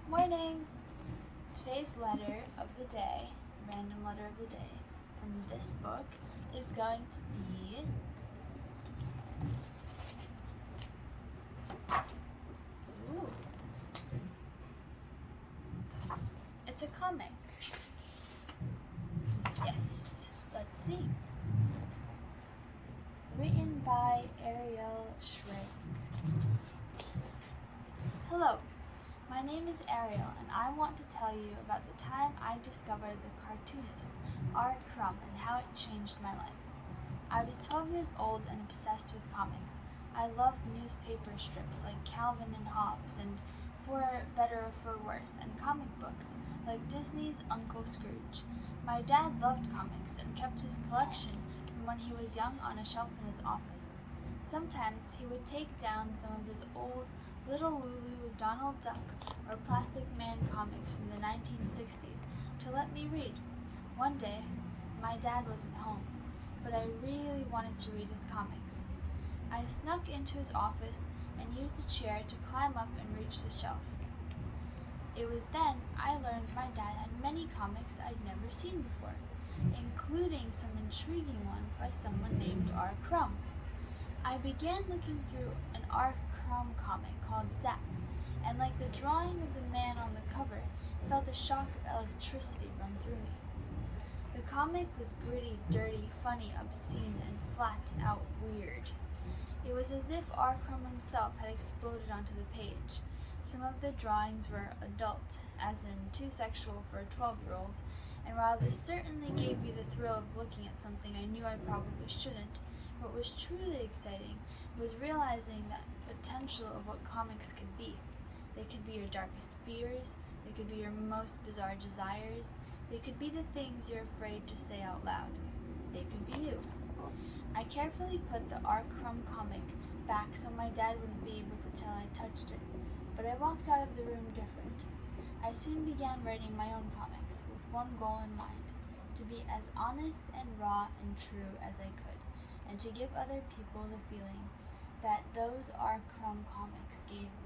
Morning! Today's letter of the day, random letter of the day, from this book is going to be it's a comic. Yes, let's see. Written by Ariel Schrag. Hello, my name is Ariel, and I want to tell you about the time I discovered the Cartoonist, R. Crumb, and how it changed my life. I was 12 years old and obsessed with comics. I loved newspaper strips like Calvin and Hobbes, and For Better or For Worse, and comic books like Disney's Uncle Scrooge. My dad loved comics and kept his collection from when he was young on a shelf in his office. Sometimes he would take down some of his old Little Lulu, Donald Duck, or Plastic Man comics from the 1960s to let me read. One day, my dad wasn't home, but I really wanted to read his comics. I snuck into his office and used a chair to climb up and reach the shelf. It was then I learned my dad had many comics I'd never seen before, including some intriguing ones by someone named R. Crumb. I began looking through an R. Crumb comic called Zap, and like the drawing of the man on the cover, felt a shock of electricity run through me. The comic was gritty, dirty, funny, obscene, and flat out weird. It was as if R. Crumb himself had exploded onto the page. Some of the drawings were adult, as in too sexual for a 12-year-old, and while this certainly gave me the thrill of looking at something I knew I probably shouldn't, what was truly exciting was realizing the potential of what comics could be. They could be your darkest fears, they could be your most bizarre desires, they could be the things you're afraid to say out loud. They could be you. I carefully put the R. Crumb comic back so my dad wouldn't be able to tell I touched it, but I walked out of the room different. I soon began writing my own comics with one goal in mind, to be as honest and raw and true as I could, and to give other people the feeling that those R. Crumb comics gave me.